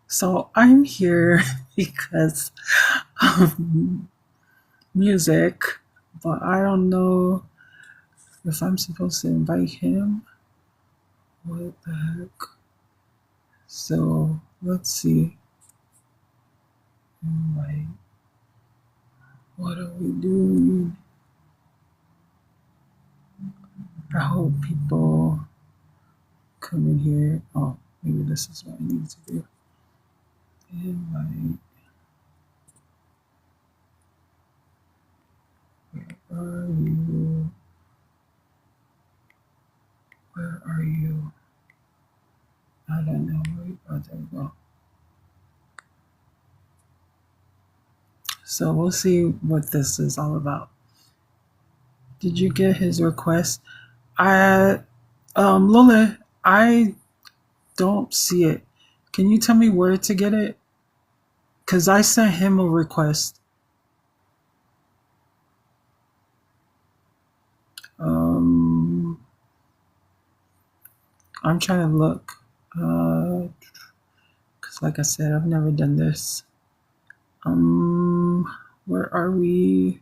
So I'm here because of music, but I don't know if I'm supposed to invite him. What the heck? So let's see. Invite. What are we doing? I hope people come in here. Oh, maybe this is what I need to do. Invite. Are you? Where are you? I don't know. Oh, there we go. So we'll see what this is all about. Did you get his request? I, Lola, I don't see it. Can you tell me where to get it? Cause I sent him a request. Um, I'm trying to look. Cause like I said, I've never done this. Where are we?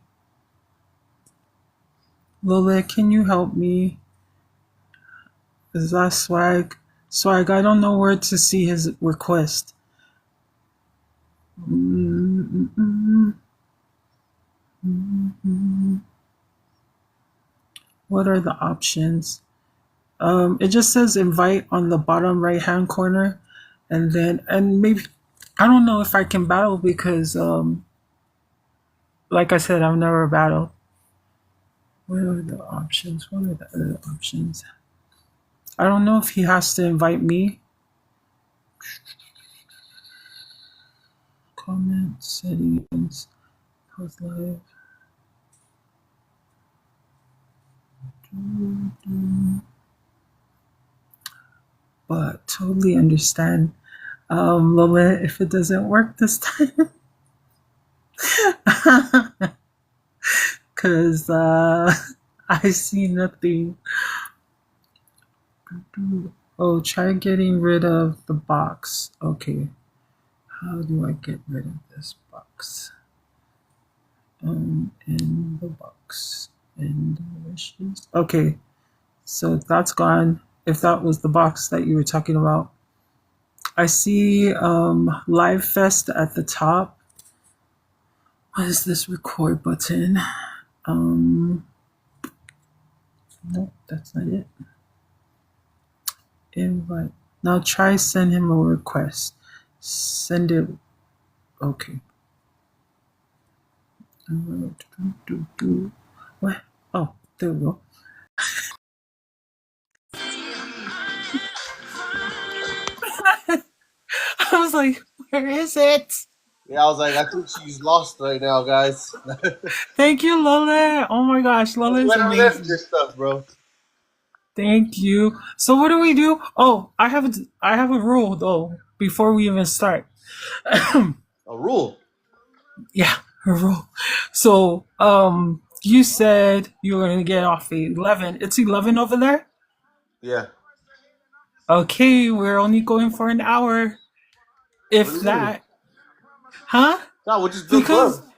Lola, can you help me? Is that swag? Swag, I don't know where to see his request. What are the options? It just says invite on the bottom right hand corner, and maybe I don't know if I can battle because like I said, I've never battled. What are the options? What are the other options? I don't know if he has to invite me. Comment settings, post live. But totally understand, Lola, if it doesn't work this time. Because I see nothing. Oh, try getting rid of the box. Okay. How do I get rid of this box? In the box. In the wishes. Okay. So that's gone. If that was the box that you were talking about. I see Live Fest at the top. What is this record button? Nope, that's not it. Invite. Now try send him a request. Send it. Okay. What? Oh, there we go. I was like, where is it? Yeah, I was like, I think she's lost right now, guys. Thank you, Lola. Oh my gosh, Lola is Let her live amazing. this stuff, bro. Thank you. So what do we do? Oh, I have a rule though before we even start. A rule. Yeah, a rule. So you said you were gonna get off at 11. It's 11 over there? Yeah. Okay, we're only going for an hour. What do If you mean? that. Huh? No, we'll just build Because gloves.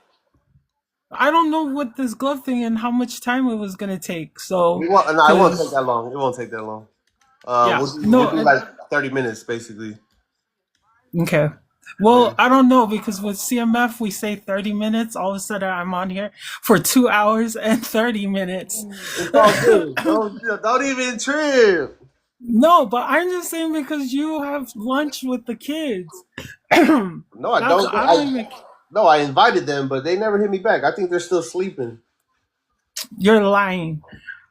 I don't know what this glove thing and how much time it was gonna take. We So, won't. No, it won't take cause that long. It won't take that long. yeah, We'll no, do like 30 minutes, basically. okay. Yeah. Well, I don't know because with CMF we say 30 minutes. All of a sudden I'm on here for 2 hours and 30 minutes. It's all good. Don't even trip. No, but I'm just saying because you have lunch with the kids. I No, I don't. don't even. No, I invited them, but they never hit me back. I think they're still sleeping. You're lying.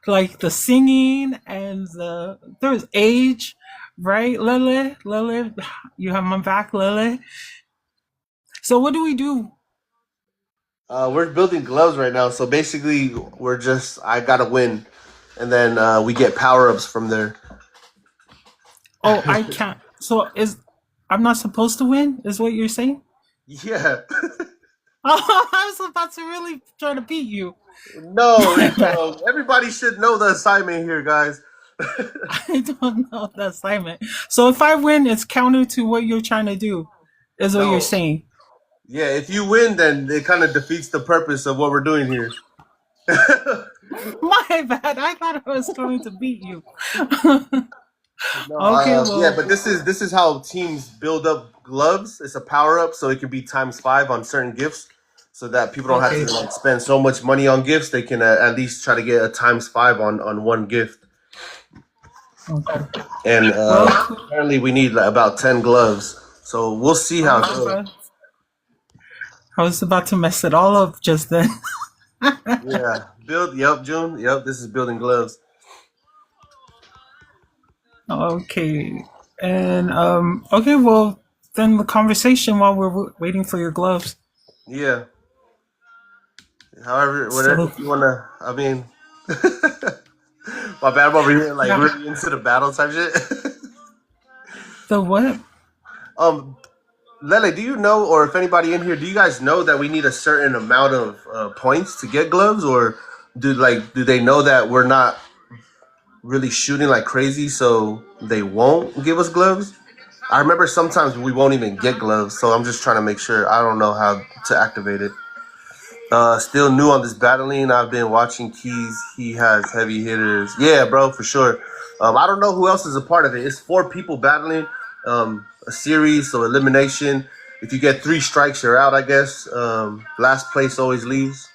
Like the singing and there's age, right, Lily? Lily, you have my back, Lily. So what do we do? We're building gloves right now, so basically, I gotta win, and then we get power ups from there. Oh, I can't. So is I'm not supposed to win? Is what you're saying? Yeah. Oh, I was about to really try to beat you. No, My bad. no. Everybody should know the assignment here, guys. I don't know the assignment. So if I win, it's counter to what you're trying to do, is what you're No, saying. yeah, if you win, then it kind of defeats the purpose of what we're doing here. My bad. I thought I was going to beat you. No, Okay, yeah, well, but this is how teams build up gloves. It's a power up, so it can be times five on certain gifts, so that people don't have to okay, like spend so much money on gifts. They can at least try to get a times five on one gift. okay. And Well, cool. apparently we need like, about 10 gloves. So we'll see I how it was goes. about, I was about to mess it all up just then. Yeah, build. Yep, June. Yep, this is building gloves. Okay, and okay, well, then the conversation while we're waiting for your gloves. Yeah. However, whatever So, you wanna. I mean, my bad. I'm over here like yeah, really into the battle type shit. the what? um, Lele, do you know, or if anybody in here, do you guys know that we need a certain amount of points to get gloves, or do they know that we're not really shooting like crazy, so they won't give us gloves? I remember sometimes we won't even get gloves, so I'm just trying to make sure. I don't know how to activate it. Still new on this battling. I've been watching Keys. He has heavy hitters. Yeah, bro, for sure. I don't know who else is a part of it. It's 4 people battling a series, so elimination. If you get 3 strikes, you're out, I guess. Last place always leaves.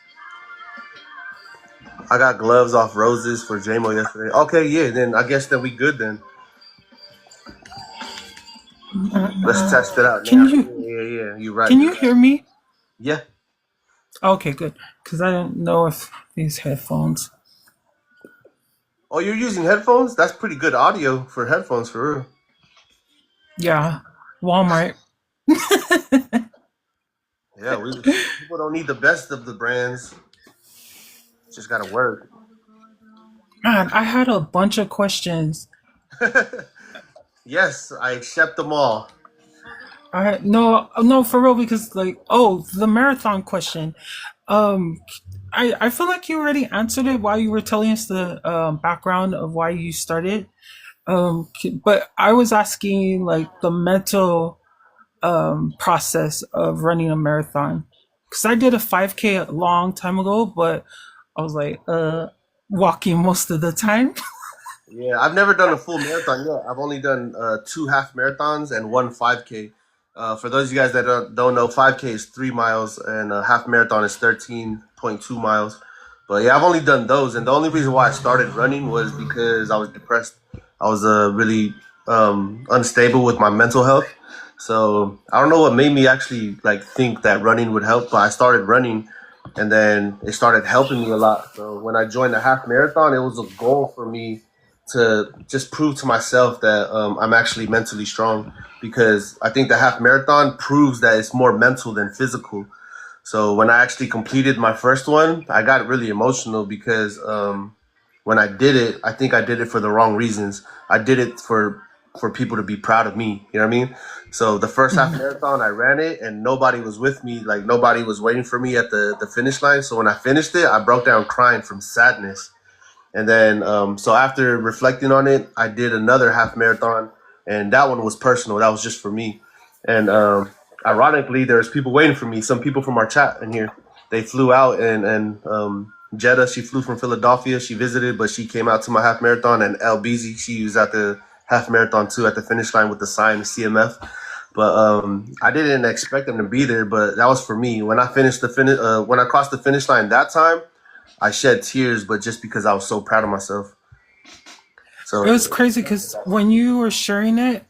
I got gloves off Roses for JMO yesterday. Okay, yeah, then I guess that we good then. Let's test it out Can now. you Yeah. You're right. can you hear me? Yeah. Okay, good. Because I don't know if these headphones. Oh, you're using headphones? That's pretty good audio for headphones, for real. Yeah, Walmart. Yeah, people don't need the best of the brands. Just gotta work. Man, I had a bunch of questions. Yes, I accept them all. I no for real because like the marathon question. Um, I feel like you already answered it while you were telling us the background of why you started. But I was asking like the mental process of running a marathon because I did a 5K a long time ago, but I was like walking most of the time. Yeah, I've never done a full marathon yet. I've only done 2 half marathons and 1 5K. For those of you guys that don't know, 5K is 3 miles and a half marathon is 13.2 miles. But yeah, I've only done those, and the only reason why I started running was because I was depressed. I was really unstable with my mental health. So I don't know what made me actually like think that running would help, but I started running, and then it started helping me a lot. So when I joined the half marathon, it was a goal for me to just prove to myself that I'm actually mentally strong, because I think the half marathon proves that it's more mental than physical. So when I actually completed my first one, I got really emotional because when I did it, I think I did it for the wrong reasons. I did it for people to be proud of me. You know what I mean? So the first half marathon, I ran it, and nobody was with me. Like nobody was waiting for me at the finish line. So when I finished it, I broke down crying from sadness. And then, so after reflecting on it, I did another half marathon, and that one was personal. That was just for me. And ironically, there's people waiting for me. Some people from our chat in here, they flew out, and Jetta, she flew from Philadelphia. She visited, but she came out to my half marathon. And LBZ, she was at the half marathon too, at the finish line with the sign CMF. But I didn't expect them to be there, but that was for me. When I finished when I crossed the finish line that time, I shed tears, but just because I was so proud of myself. It So was crazy because when you were sharing it,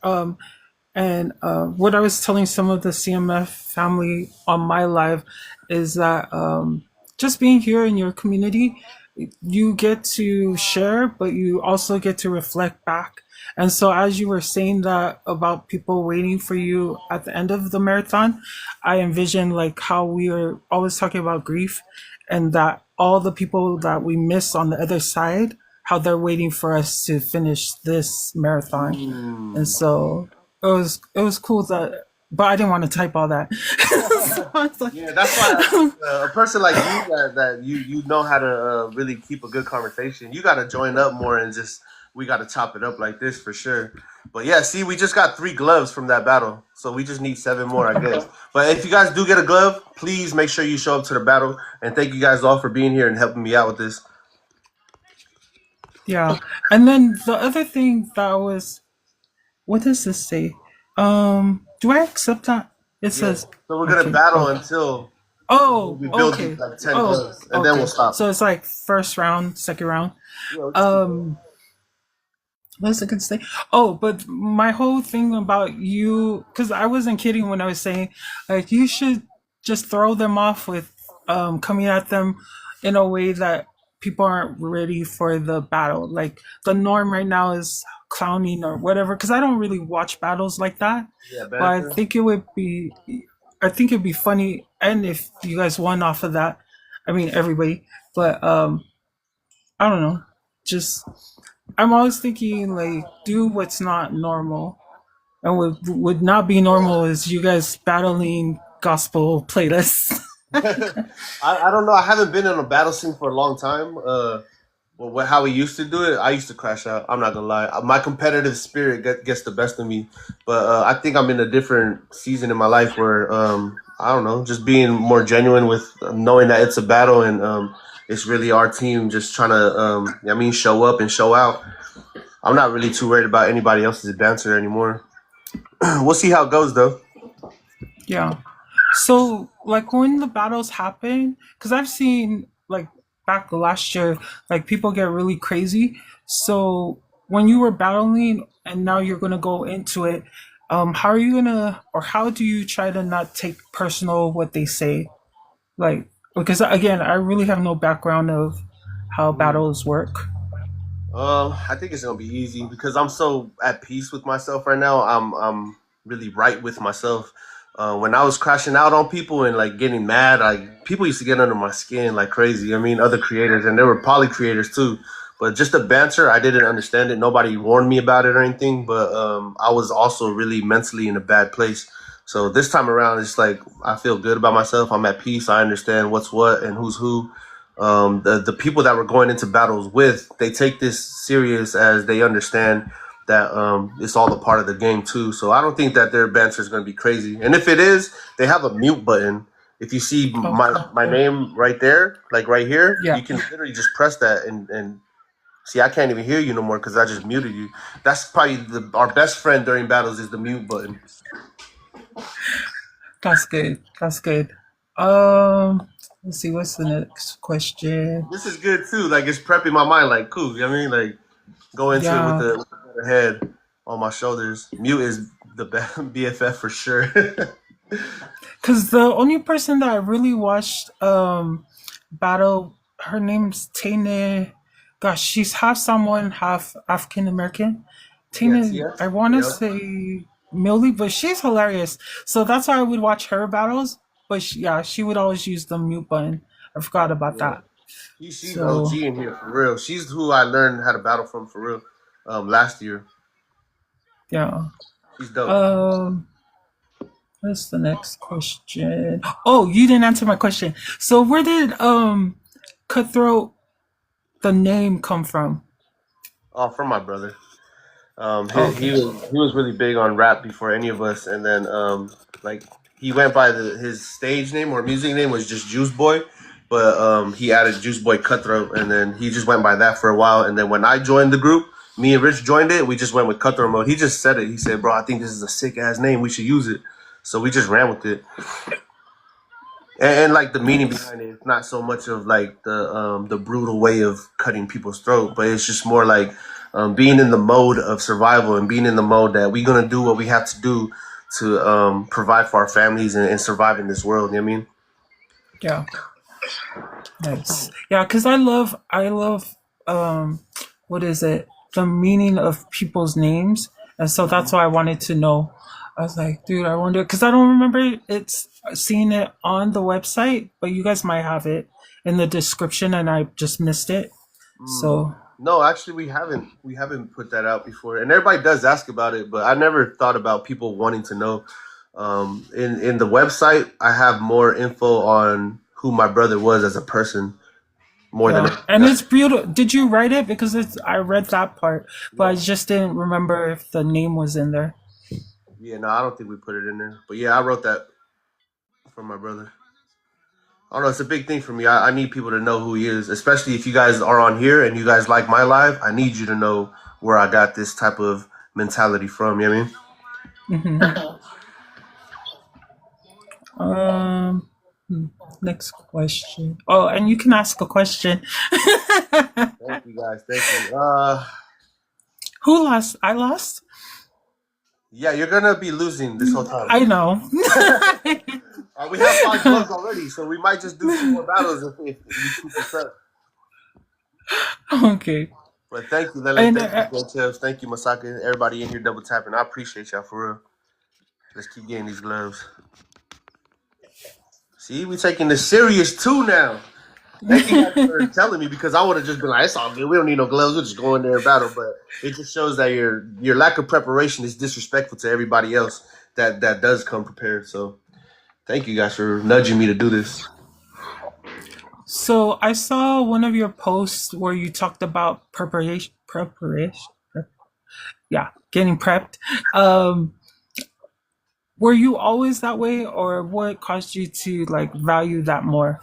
and what I was telling some of the CMF family on my live is that just being here in your community, you get to share, but you also get to reflect back. And so, as you were saying that about people waiting for you at the end of the marathon, I envision like how we are always talking about grief, and that all the people that we miss on the other side, how they're waiting for us to finish this marathon. And mm, so it was cool that, but I didn't want to type all that. So I was like, yeah, that's why a person like you that you know how to really keep a good conversation. You got to join up more and just we got to chop it up like this for sure. But yeah, see, we just got 3 gloves from that battle, so we just need 7 more, I guess. But if you guys do get a glove, please make sure you show up to the battle. And thank you guys all for being here and helping me out with this. Yeah. And then the other thing that was, what does this say? Do I accept that? It Yeah. says, So we're gonna okay. battle Oh, until oh, we build these okay. like 10 Oh, gloves, and then we'll okay. stop. So it's like first round, second round. Yeah, we'll just keep going. Um, what's I gonna say? Oh, but my whole thing about you, because I wasn't kidding when I was saying, like, you should just throw them off with coming at them in a way that people aren't ready for the battle. Like the norm right now is clowning or whatever. Because I don't really watch battles like that, Yeah, but banter. I think it'd be funny, and if you guys won off of that, I mean everybody. But I don't know, just I'm always thinking like do what's not normal, and what would not be normal is you guys battling gospel playlists. I don't know. I haven't been in a battle scene for a long time. Well, how we used to do it, I used to crash out. I'm not gonna lie. My competitive spirit gets the best of me. But I think I'm in a different season in my life where I don't know, just being more genuine with knowing that it's a battle and it's really our team just trying to I mean show up and show out. I'm not really too worried about anybody else's banter anymore. We'll see how it goes though. Yeah. So like when the battles happen, because I've seen like back last year, like people get really crazy. So when you were battling and now you're gonna go into it, how are you gonna or how do you try to not take personal what they say? Like because again, I really have no background of how Mm. battles work. I think it's gonna be easy because I'm so at peace with myself right now. I'm really right with myself. When I was crashing out on people and like getting mad, like people used to get under my skin like crazy. I mean, other creators and there were poly creators too. But just the banter, I didn't understand it. Nobody warned me about it or anything. But I was also really mentally in a bad place. So this time around, it's like I feel good about myself. I'm at peace. I understand what's what and who's who. The people that we're going into battles with, they take this serious as they understand that it's all a part of the game too. So I don't think that their banter is going to be crazy. And if it is, they have a mute button. If you see Okay. my name right there, like right here, Yeah. you can literally just press that and see. I can't even hear you no more because I just muted you. That's probably our best friend during battles is the mute button. That's good. That's good. Let's see, what's the next question? This is good too. Like it's prepping my mind. Like cool. You know what I mean? Like go into it Yeah. with the head on my shoulders. Mute is the best BFF for sure. Because the only person that I really watched battle, her name's Tane. Gosh, she's half Samoan, half African American. Yeah, Tane, TS. I want to Yep. say Millie, but she's hilarious. So that's why I would watch her battles. But yeah, she would always use the mute button. I forgot about Yeah. that. She's So OG in here for real. She's who I learned how to battle from for real. Last year. yeah. She's dope. Um, what's the next question? Oh, you didn't answer my question. So where did Cutthroat the name come from? Oh, from my brother. Oh, He okay. was really big on rap before any of us, and then like he went by his stage name or music name was just Juice Boy, but he added Juice Boy Cutthroat, and then he just went by that for a while. And then when I joined the group, me and Rich joined it. We just went with Cutthroat mode. He just said it. He said, "Bro, I think this is a sick ass name. We should use it." So we just ran with it. And like the meaning Nice. behind it, it's not so much of like the brutal way of cutting people's throat, but it's just more like being in the mode of survival and being in the mode that we're gonna do what we have to do to provide for our families and survive in this world. You know what I mean? Yeah, nice. Yeah, because I love, um, what is it? The meaning of people's names, and so that's why I wanted to know. I was like, dude, I wonder because I don't remember it's seeing it on the website, but you guys might have it in the description, and I just missed it. Mm. So No, actually, we haven't put that out before, and everybody does ask about it, but I never thought about people wanting to know. In the website, I have more info on who my brother was as a person. more than Yeah, anything and else. it's beautiful. Did you write it? Because I read that part, but I Yeah. just didn't remember if the name was in there. Yeah, no, I don't think we put it in there. But yeah, I wrote that for my brother. I don't know. It's a big thing for me. I need people to know who he is, especially if you guys are on here and you guys like my live. I need you to know where I got this type of mentality from. You know what I mean? Hmm. Um, hmm, Next question. Oh, and you can ask a question. Thank you guys. Thank you. Who lost? I lost. Yeah, you're gonna be losing this whole time. I know. We have 5 gloves already, so we might just do 2 more battles if you keep this up. Okay. But thank you, Lele. And Thank you, Joe Tips. Thank you, Masaka. Everybody in here double tapping. I appreciate y'all for real. Let's keep getting these gloves. See, we taking this serious too now. Thank you guys for telling me because I would have just been like, it's all good. We don't need no gloves. We'll just go in there and battle. But it just shows that your lack of preparation is disrespectful to everybody else that does come prepared. So thank you guys for nudging me to do this. so I saw one of your posts where you talked about yeah, getting prepped. Um, were you always that way, or what caused you to like value that more,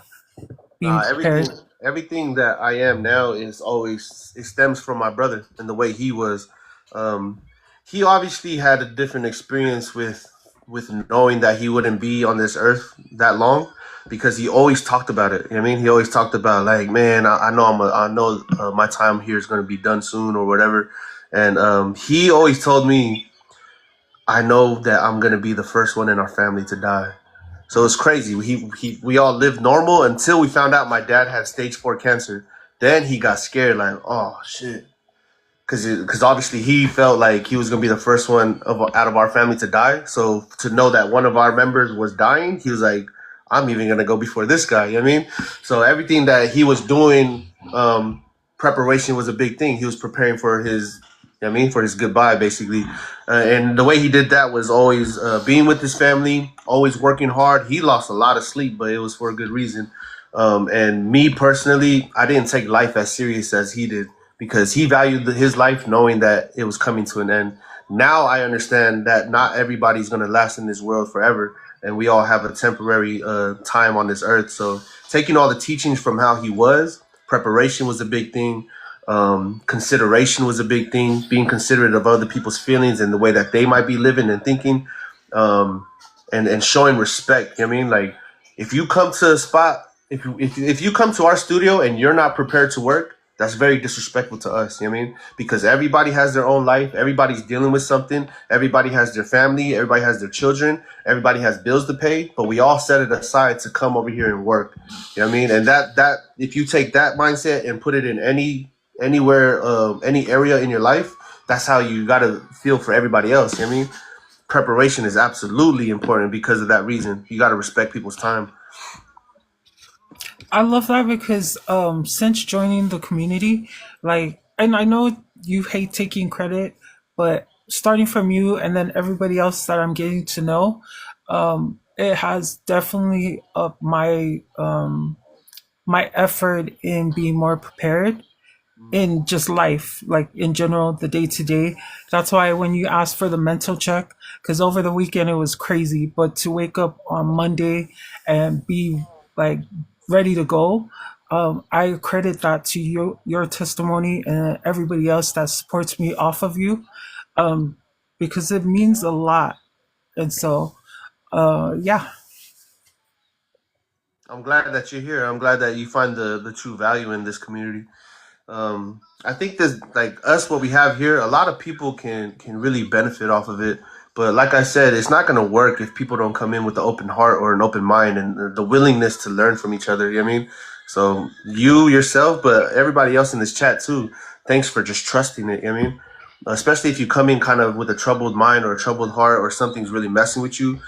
being Nah, prepared? everything that I am now is always it stems from my brother and the way he was. Um, he obviously had a different experience with knowing that he wouldn't be on this earth that long because he always talked about it. You know what I mean, he always talked about like, man, I know I know my time here is going to be done soon or whatever. And he always told me, I know that I'm going to be the first one in our family to die. So it's crazy. We all lived normal until we found out my dad had stage 4 cancer. Then he got scared, like, oh shit, because obviously he felt like he was gonna be the first one out of our family to die. So to know that one of our members was dying, he was like, I'm even gonna go before this guy. You know what I mean? So everything that he was doing, preparation was a big thing. He was preparing for his, you know what I mean, for his goodbye, basically. And the way he did that was always being with his family, always working hard. He lost a lot of sleep, but it was for a good reason. And me personally, I didn't take life as serious as he did because he valued his life knowing that it was coming to an end. Now I understand that not everybody's going to last in this world forever, and we all have a temporary time on this earth. So taking all the teachings from how he was, preparation was a big thing. Consideration was a big thing. Being considerate of other people's feelings and the way that they might be living and thinking, um, and showing respect. You know what I mean? Like if you come to a spot, if you come to our studio and you're not prepared to work, that's very disrespectful to us. You know what I mean? Because everybody has their own life. Everybody's dealing with something. Everybody has their family. Everybody has their children. Everybody has bills to pay. But we all set it aside to come over here and work. You know what I mean? And that if you take that mindset and put it in anywhere, any area in your life, that's how you gotta feel for everybody else. You know what I mean? Preparation is absolutely important because of that reason. You gotta respect people's time. I love that because since joining the community, like, and I know you hate taking credit, but starting from you and then everybody else that I'm getting to know, it has definitely upped my effort in being more prepared in just life, like in general, the day to day. That's why when you asked for the mental check, because over the weekend it was crazy, but to wake up on Monday and be like ready to go, I credit that to your testimony and everybody else that supports me off of you, because it means a lot. And so, yeah. I'm glad that you're here. I'm glad that you find the true value in this community. I think there's like us, what we have here, a lot of people can really benefit off of it. But like I said, it's not going to work if people don't come in with an open heart or an open mind and the willingness to learn from each other. You know what I mean? So you yourself, but everybody else in this chat too, thanks for just trusting it. You know what I mean? Especially if you come in kind of with a troubled mind or a troubled heart or something's really messing with you.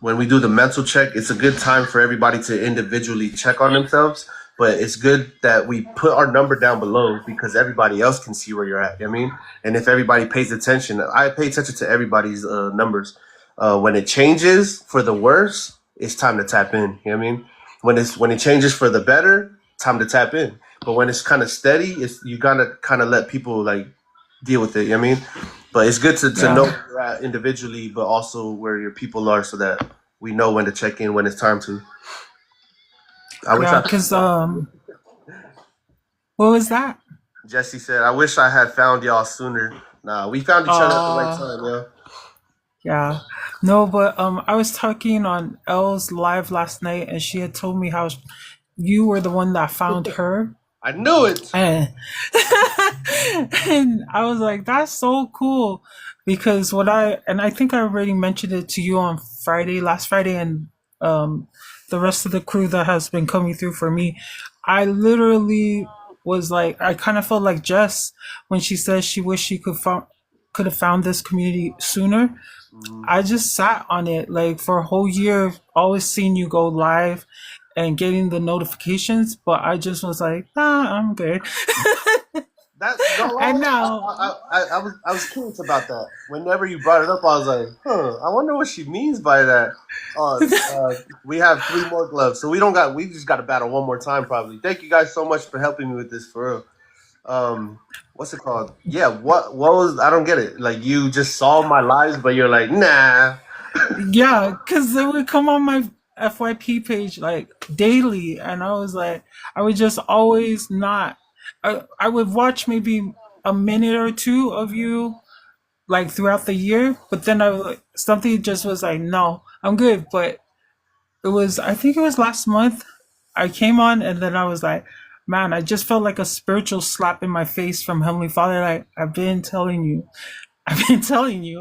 When we do the mental check, it's a good time for everybody to individually check on themselves, but it's good that we put our number down below because everybody else can see where you're at. You know what I mean? And if everybody pays attention, I pay attention to everybody's numbers. When it changes for the worse, it's time to tap in. You know what I mean? When it changes for the better, time to tap in. But when it's kind of steady, it's you gotta kind of let people like deal with it. You know what I mean? But it's good to know Yeah. where you're at individually, but also where your people are, so that we know when to check in when it's time to. I wish Yeah. I Cause what was that? Jesse said, I wish I had found y'all sooner. Nah, we found each other at the right Uh time, yo. yeah. No, but I was talking on Elle's live last night, and she had told me how you were the one that found her. I knew it. And, and I was like, that's so cool. Because I think I already mentioned it to you on Friday, last Friday, and um, the rest of the crew that has been coming through for me. I literally was like, I kind of felt like Jess when she says she wished she could have found this community sooner. Mhm. I just sat on it like for a whole year, always seeing you go live and getting the notifications, but I just was like, nah, I'm good. That no And lie. now, I was curious about that. Whenever you brought it up, I was like, huh. I wonder what she means by that. We have three more gloves, so we don't got. We just got to battle one more time, probably. Thank you guys so much for helping me with this, for real. What's it called? Yeah. What was? I don't get it. Like you just solved my lives, but you're like, nah. yeah, because it would come on my FYP page like daily, and I was like, I would just always not. I would watch maybe a minute or two of you like throughout the year, but then something just was like, no, I'm good. But it was, I think it was last month, I came on, and then I was like, man, I just felt like a spiritual slap in my face from Heavenly Father. Like, I've been telling you,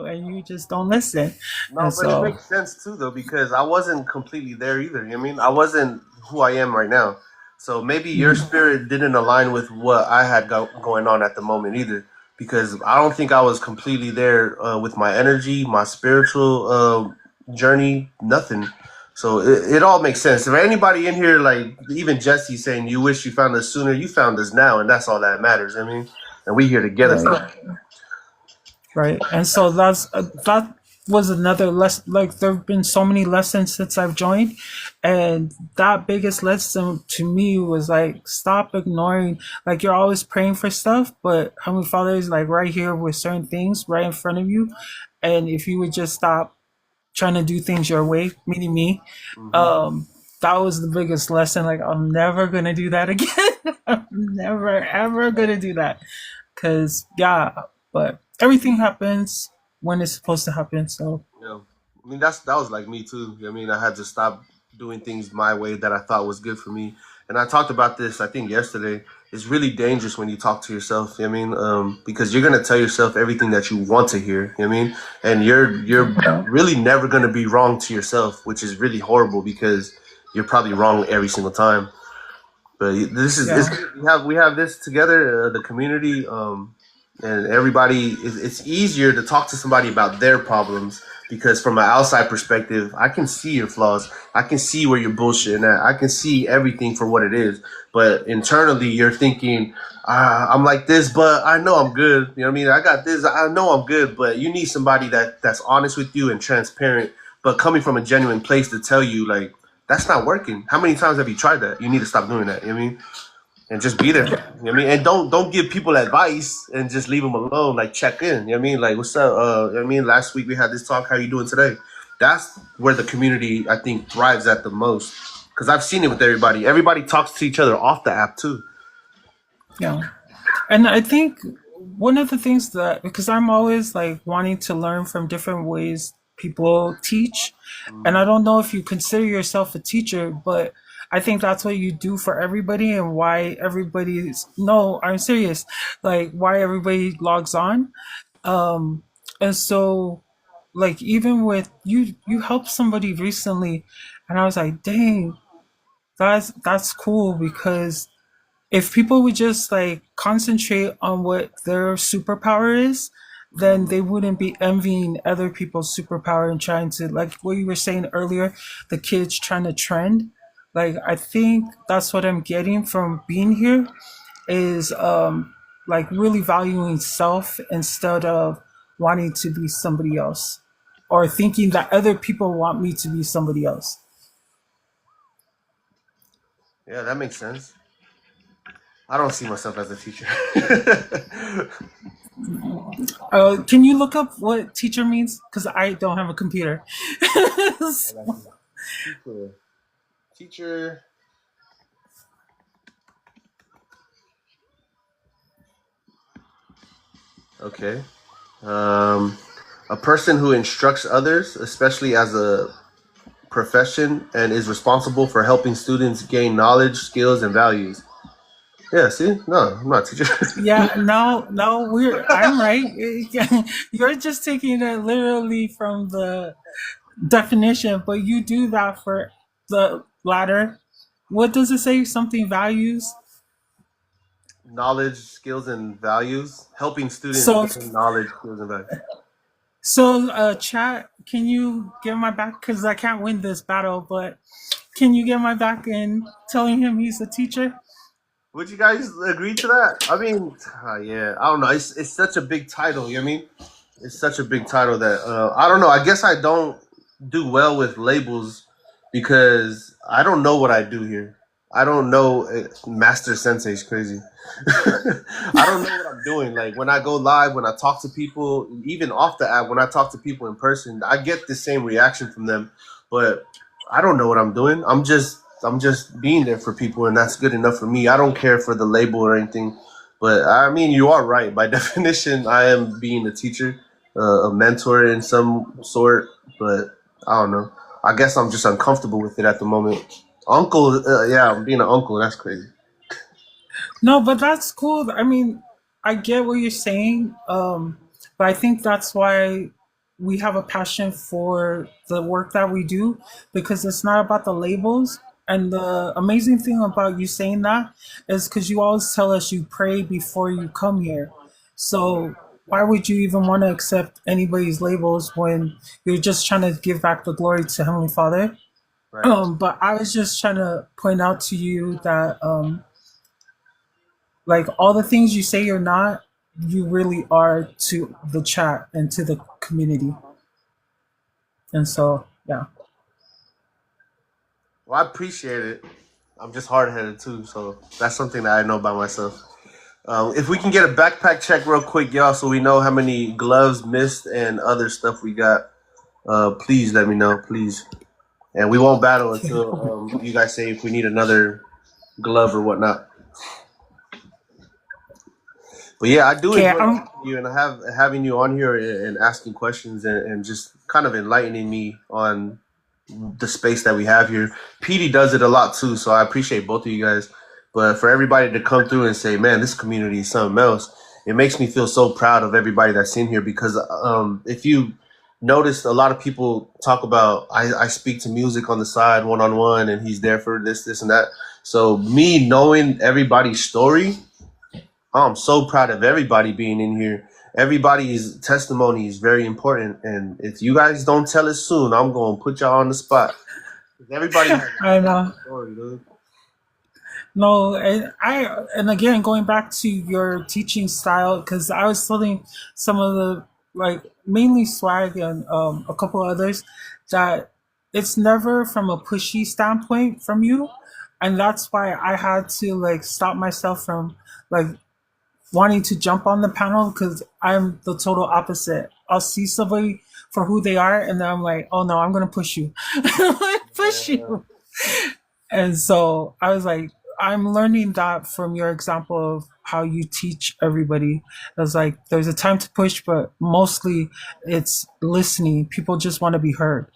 and you just don't listen. No, And but it so, makes sense too, though, because I wasn't completely there either. You know what I mean, I wasn't who I am right now. So maybe your mhm, spirit didn't align with what I had going on at the moment either. Because I don't think I was completely there with my energy, my spiritual journey, nothing. So it all makes sense. If anybody in here, like even Jesse saying, you wish you found us sooner, you found us now, and that's all that matters. I mean, and we here together. right, right. And so that was another lesson. Like, there have been so many lessons since I've joined, and that biggest lesson to me was like, stop ignoring. Like, you're always praying for stuff, but Heavenly Father is like right here with certain things right in front of you, and if you would just stop trying to do things your way, meaning me, Hmm. um, that was the biggest lesson. Like, I'm never gonna do that again. I'm never ever gonna do that. Cause yeah, but everything happens when it's supposed to happen. So Yeah, I mean that was like me too. I mean, I had to stop doing things my way that I thought was good for me. And I talked about this, I think yesterday. It's really dangerous when you talk to yourself. You know what I mean, because you're gonna tell yourself everything that you want to hear. You know what I mean, and you're yeah, really never gonna be wrong to yourself, which is really horrible because you're probably wrong every single time. But this is it's yeah, good. We have this together, the community, and everybody. It's easier to talk to somebody about their problems because from an outside perspective, I can see your flaws. I can see where you're bullshitting at. I can see everything for what it is. But internally, you're thinking, I'm like this, but I know I'm good. You know what I mean? I got this. I know I'm good, but you need somebody that's honest with you and transparent, but coming from a genuine place to tell you like that's not working. How many times have you tried that? You need to stop doing that. You know what I mean? And just be there. You yeah, know what I mean? And don't give people advice and just leave them alone. Like check in. You know what I mean? Like what's up? You know what I mean? Last week we had this talk. How you doing today? That's where the community I think thrives at the most. Because I've seen it with everybody. Everybody talks to each other off the app too. yeah. And I think one of the things that, because I'm always like wanting to learn from different ways people teach, and I don't know if you consider yourself a teacher, but I think that's what you do for everybody, and why everybody's, no, I'm serious, like why everybody logs on. And so, like, even with you, you helped somebody recently, and I was like, dang, that's cool. Because if people would just like concentrate on what their superpower is, then they wouldn't be envying other people's superpower and trying to, like what you were saying earlier, the kids trying to trend. Like, I think that's what I'm getting from being here is like really valuing self instead of wanting to be somebody else, or thinking that other people want me to be somebody else. Yeah, that makes sense. I don't see myself as a teacher. Can you look up what teacher means? Because I don't have a computer. I got you. Teacher. Teacher. Okay. Um, a person who instructs others, especially as a profession, and is responsible for helping students gain knowledge, skills, and values. Yeah, see? No, I'm not a teacher. Yeah, no, no, I'm right. You're just taking it literally from the definition, but you do that for the latter. What does it say? Something values. Knowledge, skills, and values. Helping students So, gain knowledge, skills, and values. chat, can you get my back? Because I can't win this battle, but can you get my back in telling him he's a teacher? Would you guys agree to that? I mean, yeah, I don't know. It's such a big title. You know what I mean? It's such a big title that I don't know. I guess I don't do well with labels because I don't know what I do here. I don't know. Master Sensei's crazy. I don't know what I'm doing. Like when I go live, when I talk to people, even off the app, when I talk to people in person, I get the same reaction from them. But I don't know what I'm doing. I'm just being there for people, and that's good enough for me. I don't care for the label or anything. But I mean, you are right. By definition, I am being a teacher, a mentor in some sort. But I don't know. I guess I'm just uncomfortable with it at the moment. Uncle, yeah, I'm being an uncle. That's crazy. No, but that's cool. I mean, I get what you're saying, but I think that's why we have a passion for the work that we do because it's not about the labels. And the amazing thing about you saying that is because you always tell us you pray before you come here. So why would you even want to accept anybody's labels when you're just trying to give back the glory to Heavenly Father? Right. But I was just trying to point out to you that like all the things you say you're not, you really are to the chat and to the community. And so, yeah. Well, I appreciate it. I'm just hard headed too, so that's something that I know about myself. If we can get a backpack check real quick, y'all, so we know how many gloves missed and other stuff we got, please let me know, please. And we won't battle until you guys say if we need another glove or whatnot. But yeah, I do Okay, enjoy talking to you and having you on here and asking questions and just kind of enlightening me on the space that we have here. Petey does it a lot too, so I appreciate both of you guys. But for everybody to come through and say, "Man, this community is something else," it makes me feel so proud of everybody that's in here. Because if you noticed, a lot of people talk about I speak to music on the side, one on one, and he's there for this, and that. So me knowing everybody's story, I'm so proud of everybody being in here. Everybody's testimony is very important, and if you guys don't tell it soon, I'm gonna put y'all on the spot. 'Cause everybody has I a know. story, dude. No, and again going back to your teaching style because I was telling some of the like mainly swag and a couple others that it's never from a pushy standpoint from you, and that's why I had to like stop myself from like wanting to jump on the panel because I'm the total opposite. I'll see somebody for who they are, and then I'm like, oh no, I'm gonna push you, I'm gonna push Yeah. you. And so I was like, I'm learning that from your example of how you teach everybody. It's like there's a time to push, but mostly it's listening. People just want to be heard.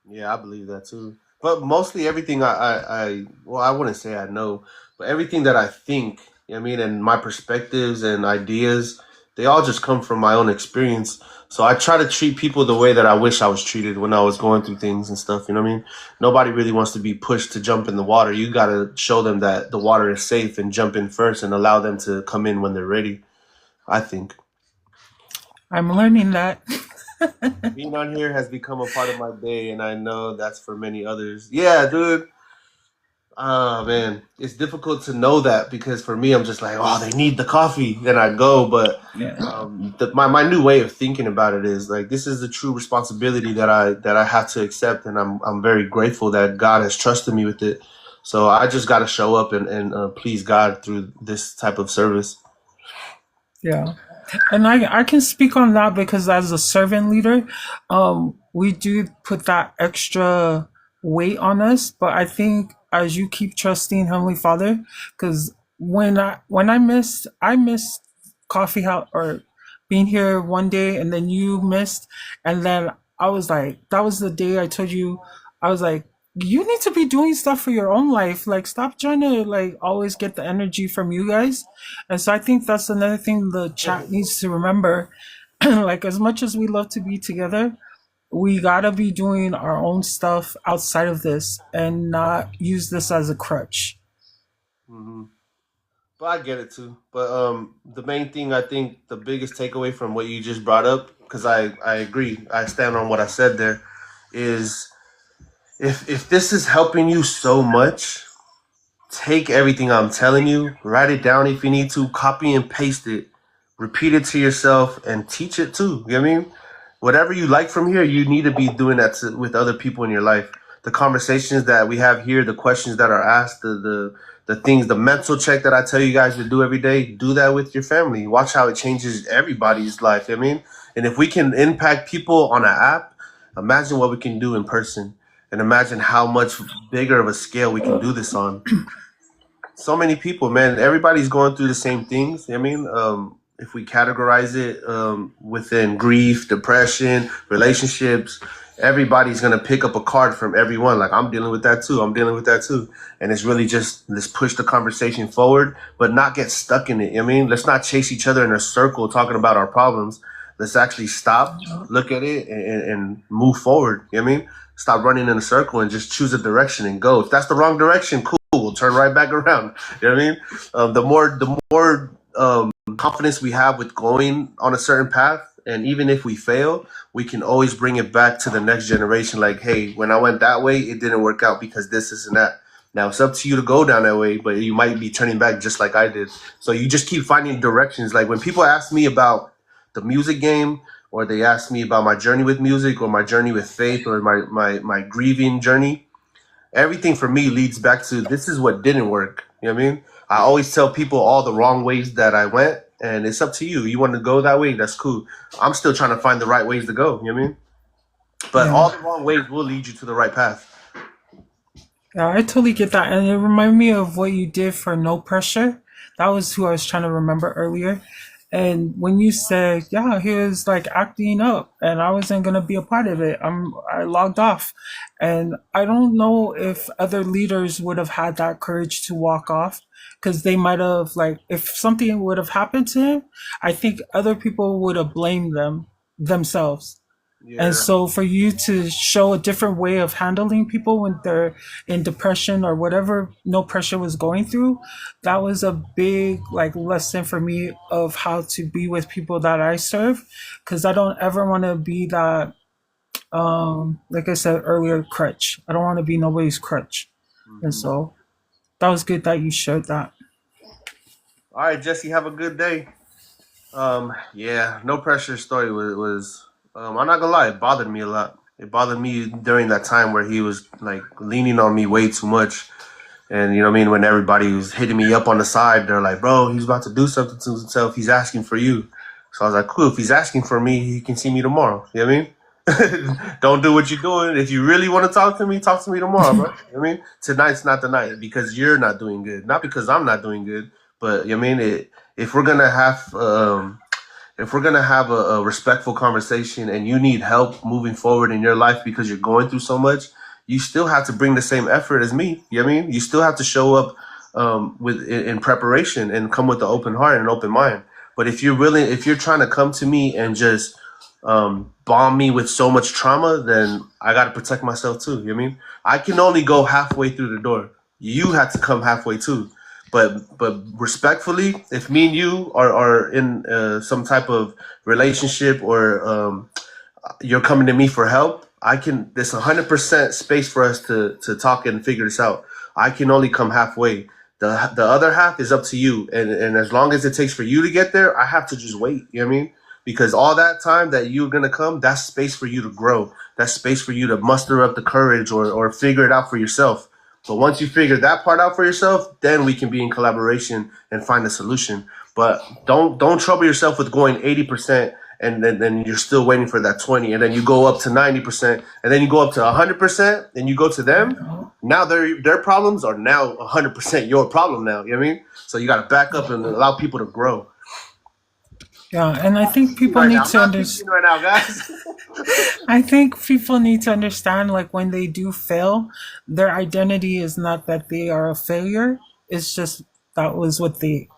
Yeah, I believe that too. But mostly everything well, I wouldn't say I know, but everything that I think, you know what I mean, and my perspectives and ideas, they all just come from my own experience. So I try to treat people the way that I wish I was treated when I was going through things and stuff, you know what I mean? Nobody really wants to be pushed to jump in the water. You got to show them that the water is safe and jump in first and allow them to come in when they're ready, I think. I'm learning that. Being on here has become a part of my day, and I know that's for many others. Yeah, dude. Oh man, it's difficult to know that because for me, I'm just like, oh, they need the coffee, then I go. But Yeah. my new way of thinking about it is like this is the true responsibility that I have to accept, and I'm very grateful that God has trusted me with it. So I just got to show up and please God through this type of service. Yeah. And I can speak on that because as a servant leader, we do put that extra weight on us. But I think as you keep trusting Heavenly Father, because when I missed coffee house or being here one day, and then you missed, and then I was like, that was the day I told you, I was like, you need to be doing stuff for your own life. Like, stop trying to like always get the energy from you guys. And so I think that's another thing the chat needs to remember. Like, as much as we love to be together, we gotta be doing our own stuff outside of this and not use this as a crutch. Hmm. But I get it too. But the main thing I think the biggest takeaway from what you just brought up, because I agree, I stand on what I said there, is if this is helping you so much, take everything I'm telling you, write it down if you need to, copy and paste it, repeat it to yourself, and teach it too. You know what I mean? Whatever you like from here, you need to be doing that with other people in your life. The conversations that we have here, the questions that are asked, the things, the mental check that I tell you guys to do every day, do that with your family. Watch how it changes everybody's life. You know what I mean? And if we can impact people on an app, imagine what we can do in person. And imagine how much bigger of a scale we can do this on. So many people, man. Everybody's going through the same things. I mean, if we categorize it within grief, depression, relationships, everybody's gonna pick up a card from everyone. Like, I'm dealing with that too. I'm dealing with that too. And it's really just, let's push the conversation forward, but not get stuck in it. I mean, let's not chase each other in a circle talking about our problems. Let's actually stop, look at it, and move forward. You know what I mean? Stop running in a circle and just choose a direction and go. If that's the wrong direction, cool. We'll turn right back around. You know what I mean? The more confidence we have with going on a certain path, and even if we fail, we can always bring it back to the next generation. Like, hey, when I went that way, it didn't work out because this and that. Now it's up to you to go down that way, but you might be turning back just like I did. So you just keep finding directions. Like, when people ask me about the music game, or they ask me about my journey with music, or my journey with faith, or my grieving journey, everything for me leads back to, this is what didn't work. You know what I mean? I always tell people all the wrong ways that I went, and it's up to you. You want to go that way, that's cool. I'm still trying to find the right ways to go. You know what I mean? But Yeah. all the wrong ways will lead you to the right path. Yeah, I totally get that. And it reminded me of what you did for No Pressure. That was who I was trying to remember earlier. And when you said, yeah, he was like acting up and I wasn't gonna be a part of it, I logged off. And I don't know if other leaders would have had that courage to walk off because they might have like if something would have happened to him, I think other people would have blamed themselves. And Yeah. so for you to show a different way of handling people when they're in depression or whatever No Pressure was going through, that was a big like lesson for me of how to be with people that I serve. Cause I don't ever want to be that, like I said earlier, crutch. I don't want to be nobody's crutch. And Hmm. so that was good that you shared that. All right, Jesse, have a good day. Yeah, No Pressure story was I'm not gonna lie, it bothered me a lot. It bothered me during that time where he was like leaning on me way too much. And you know what I mean? When everybody was hitting me up on the side, they're like, bro, he's about to do something to himself. He's asking for you. So I was like, cool, if he's asking for me, he can see me tomorrow. You know what I mean? Don't do what you're doing. If you really want to talk to me tomorrow, bro. You know what I mean? Tonight's not the night because you're not doing good. Not because I'm not doing good, but you know what I mean? If we're gonna have if we're gonna have a respectful conversation and you need help moving forward in your life because you're going through so much, you still have to bring the same effort as me. You know what I mean? You still have to show up in preparation and come with an open heart and an open mind. But if you're trying to come to me and just bomb me with so much trauma, then I got to protect myself too. You know what I mean? I can only go halfway through the door. You have to come halfway too. But respectfully, if me and you are in some type of relationship, or you're coming to me for help, I can. There's 100% space for us to talk and figure this out. I can only come halfway. The other half is up to you, and as long as it takes for you to get there, I have to just wait. You know what I mean? Because all that time that you're gonna come, that's space for you to grow. That's space for you to muster up the courage, or figure it out for yourself. But once you figure that part out for yourself, then we can be in collaboration and find a solution. But don't trouble yourself with going 80% and then you're still waiting for that 20, and then you go up to 90%, and then you go up to 100%, and you go to them. Now their problems are now 100% your problem now. You know what I mean? So you got to back up and allow people to grow. Yeah, and I think people Right need now, I'm to not understand. speaking right now, guys. I think people need to understand, like, when they do fail, their identity is not that they are a failure. It's just that was what they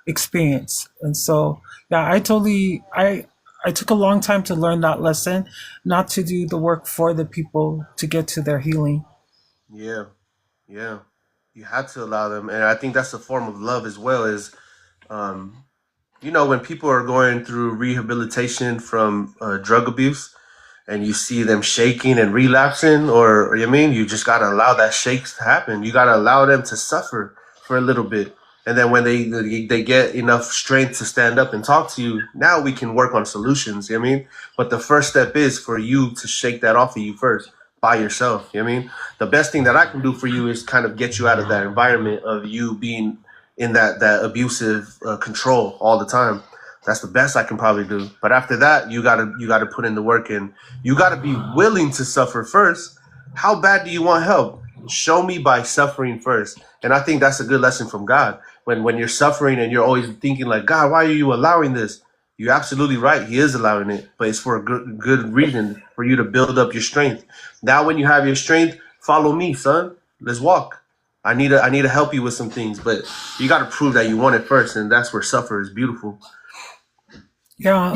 experienced. And so, yeah, I took a long time to learn that lesson, not to do the work for the people to get to their healing. Yeah, yeah. You have to allow them, and I think that's a form of love as well. Is um, when people are going through rehabilitation from drug abuse, and you see them shaking and relapsing, or you mean you just gotta allow that shakes to happen. You gotta allow them to suffer for a little bit, and then when they get enough strength to stand up and talk to you, now we can work on solutions. You know what I mean? But the first step is for you to shake that off of you first by yourself. You know what I mean? The best thing that I can do for you is kind of get you out of that environment of you being in that abusive control all the time. That's the best I can probably do. But after that, you gotta put in the work, and you gotta be willing to suffer first. How bad do you want help? Show me by suffering first. And I think that's a good lesson from God. When you're suffering and you're always thinking like, God, why are you allowing this? You're absolutely right. He is allowing it, but it's for a good reason, for you to build up your strength. Now, when you have your strength, follow me, son. Let's walk. I need to help you with some things, but you got to prove that you want it first, and that's where suffer is beautiful. Yeah,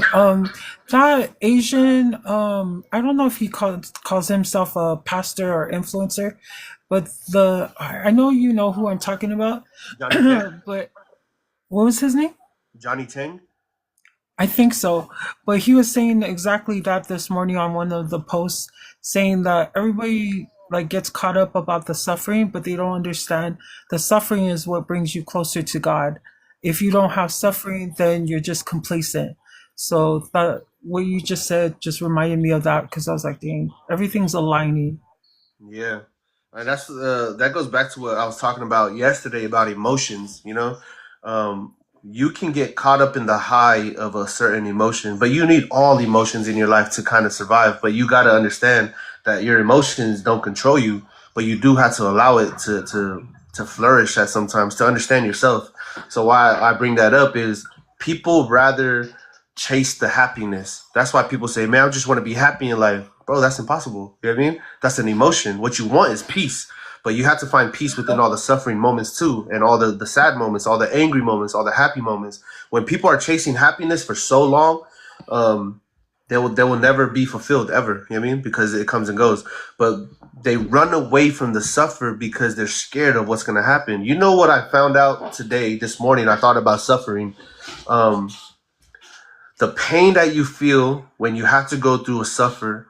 that Asian, I don't know if he calls himself a pastor or influencer, but I know you know who I'm talking about, Johnny Tang. but what was his name? Johnny Tang. I think so. But he was saying exactly that this morning on one of the posts, saying that everybody like gets caught up about the suffering, but they don't understand the suffering is what brings you closer to God. If you don't have suffering, then you're just complacent. So that what you just said just reminded me of that because I was like, dang, everything's aligning. Yeah, and that goes back to what I was talking about yesterday about emotions. You can get caught up in the high of a certain emotion, but you need all emotions in your life to kind of survive. But you got to understand that your emotions don't control you, but you do have to allow it to flourish at sometimes to understand yourself. So why I bring that up is people rather chase the happiness. That's why people say, "Man, I just want to be happy in life." Bro, that's impossible. You know what I mean? That's an emotion. What you want is peace. But you have to find peace within all the suffering moments too, and all the sad moments, all the angry moments, all the happy moments. When people are chasing happiness for so long, um, they will never be fulfilled ever. You know what I mean? Because it comes and goes. But they run away from the suffer because they're scared of what's gonna happen. You know what I found out today, this morning, I thought about suffering. Um, the pain that you feel when you have to go through a suffer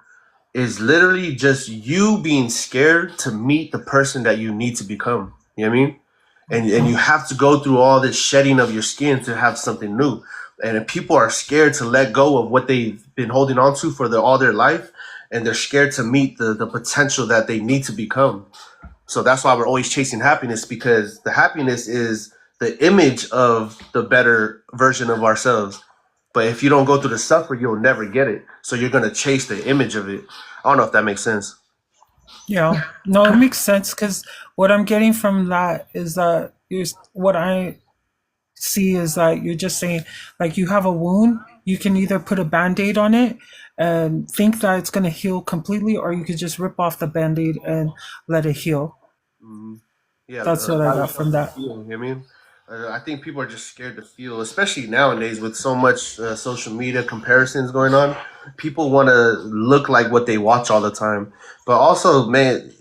is literally just you being scared to meet the person that you need to become. You know what I mean? And you have to go through all this shedding of your skin to have something new. And if people are scared to let go of what they've been holding on to for all their life, and they're scared to meet the potential that they need to become. So that's why we're always chasing happiness, because the happiness is the image of the better version of ourselves. But if you don't go through the suffer, you'll never get it. So you're gonna chase the image of it. I don't know if that makes sense. Yeah, no, it makes sense because what I'm getting from that is that what I see is that you're just saying, like, you have a wound, you can either put a band-aid on it and think that it's going to heal completely, or you could just rip off the band-aid and let it heal. Hmm. Yeah, That's what I allow got yourself from to that. feel. You know what I mean? I think people are just scared to feel, especially nowadays with so much social media comparisons going on. People want to look like what they watch all the time, but also, man,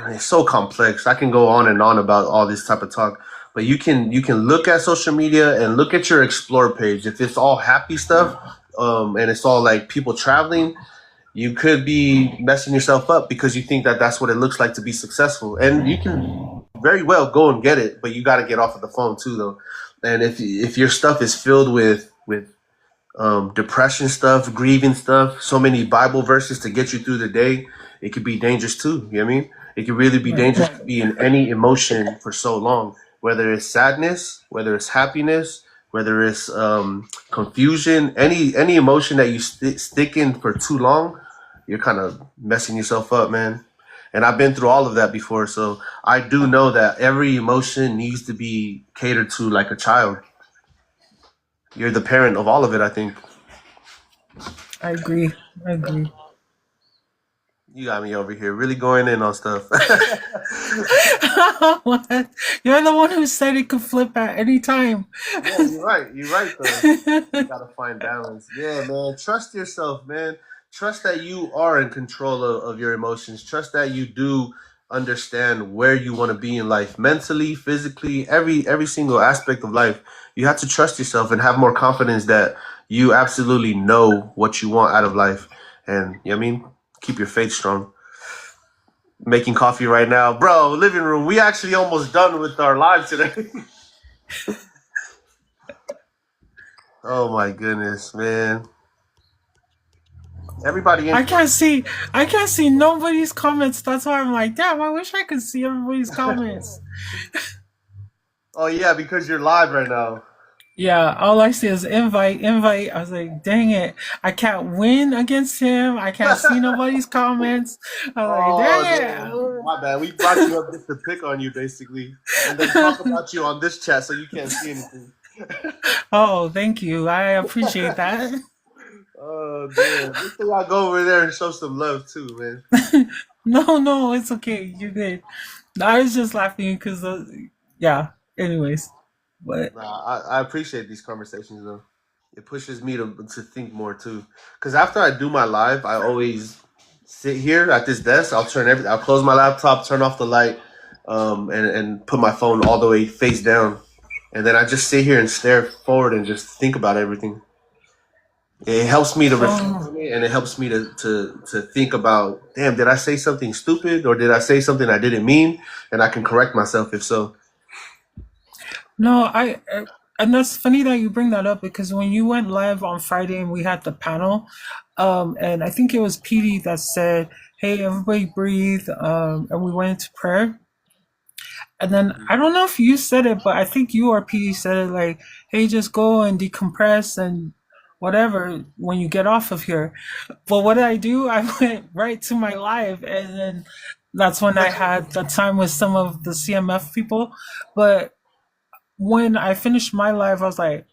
it's so complex. I can go on and on about all this type of talk, but you can look at social media and look at your explore page. If it's all happy stuff, and it's all like people traveling, you could be messing yourself up because you think that that's what it looks like to be successful, and you can very well go and get it, but you got to get off of the phone too, though. And if your stuff is filled with depression stuff, grieving stuff, so many Bible verses to get you through the day, it could be dangerous too. You know what I mean? It can really be Right. dangerous to be in any emotion for so long, whether it's sadness, whether it's happiness, whether it's confusion, any emotion that you stick in for too long, you're kind of messing yourself up, man. And I've been through all of that before, so I do know that every emotion needs to be catered to like a child. You're the parent of all of it, I think. I agree. I agree. You got me over here really going in on stuff. What? You're the one who said it could flip at any time. Yeah, you're right. You're right, though. Gotta find balance. Yeah, man. Trust yourself, man. Trust that you are in control of your emotions. Trust that you do understand where you want to be in life, mentally, physically, every single aspect of life. You have to trust yourself and have more confidence that you absolutely know what you want out of life. And you know what I mean, keep your faith strong. Making coffee right now, bro. Living room. We actually almost done with our live today. Oh my goodness, man. Everybody in. I can't see nobody's comments. That's why I'm like, damn, I wish I could see everybody's comments. Oh yeah, because you're live right now. Yeah, all I see is invite, invite. I was like, dang it. I can't win against him. I can't see nobody's comments. I was like, Oh dang no, it. my bad. We brought you up just to pick on you, basically, and then talk about you on this chat so you can't see anything. Oh, thank you. I appreciate that. Oh damn! Good thing I go over there and show some love too, man. No, no, it's okay. You're good. I was just laughing because, yeah. Anyways, but Nah, I appreciate these conversations though. It pushes me to think more too. Because after I do my live, I always sit here at this desk. I'll close my laptop, turn off the light, and put my phone all the way face down, and then I just sit here and stare forward and just think about everything. It helps me to reflect um, on it, and it helps me to think about, damn, did I say something stupid or did I say something I didn't mean, and I can correct myself if so. no, and that's funny that you bring that up because when you went live on Friday and we had the panel, and I think it was PD that said, "Hey, everybody, breathe," and we went into prayer. And then I don't know if you said it, but I think you or PD said it like, "Hey, just go and decompress and whatever when you get off of here." But what did I do? I went right to my live, and then that's when I had the time with some of the CMF people. But when I finished my live, I was like,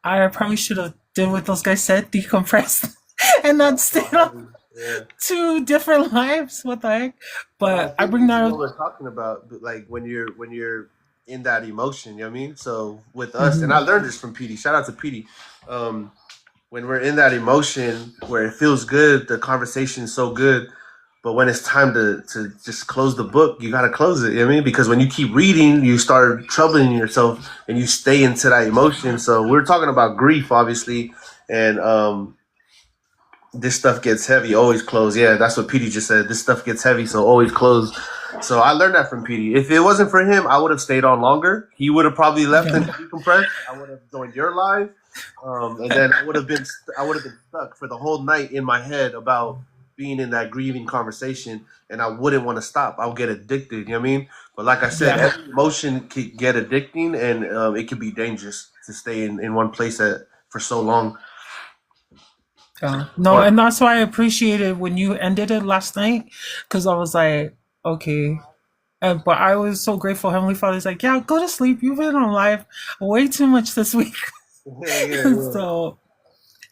I probably should have did what those guys said, decompress, and not That's so stayed on heavy. Yeah. two different lives. What the heck? But I But I think bring this is that what up. we're talking about, like when you're in that emotion, you know what I mean? So with us, and I Mhm. learned this from PD. Shout out to PD. Um, when we're in that emotion where it feels good, the conversation's so good, but when it's time to just close the book, you gotta close it, you know what I mean? Because when you keep reading, you start troubling yourself and you stay into that emotion. So we're talking about grief, obviously, and this stuff gets heavy, always close. Yeah, that's what PD just said. This stuff gets heavy, so always close. So I learned that from PD. If it wasn't for him, I would have stayed on longer. He would have probably left and Yeah. decompressed. I would have joined your live, and then I would have been stuck for the whole night in my head about being in that grieving conversation, and I wouldn't want to stop. I would get addicted. You know what I mean? But like I said, Yeah. every emotion can get addicting, and it can be dangerous to stay in one place for so long. Yeah. No, and that's why I appreciated when you ended it last night because I was like, okay. But I was so grateful. Heavenly Father's like, yeah, go to sleep. You've been on live way too much this week. Yeah, yeah, yeah. So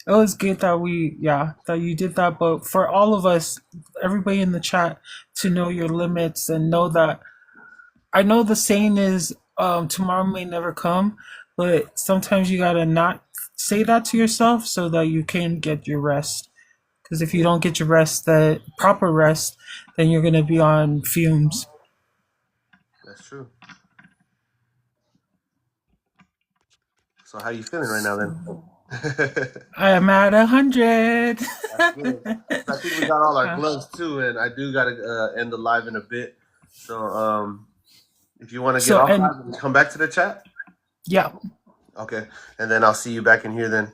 it was good that that you did that. But for all of us, everybody in the chat, to know your limits and know that I know the saying is, tomorrow may never come, but sometimes you gotta not say that to yourself so that you can get your rest. Because if you don't get your rest, the proper rest, then you're gonna be on fumes. That's true. So how you feeling right now then? I am at 100. That's good. So I think we got all our gloves too, and I do gotta end the live in a bit. So if you want to get So off and live and come back to the chat, yeah, okay, and then I'll see you back in here then.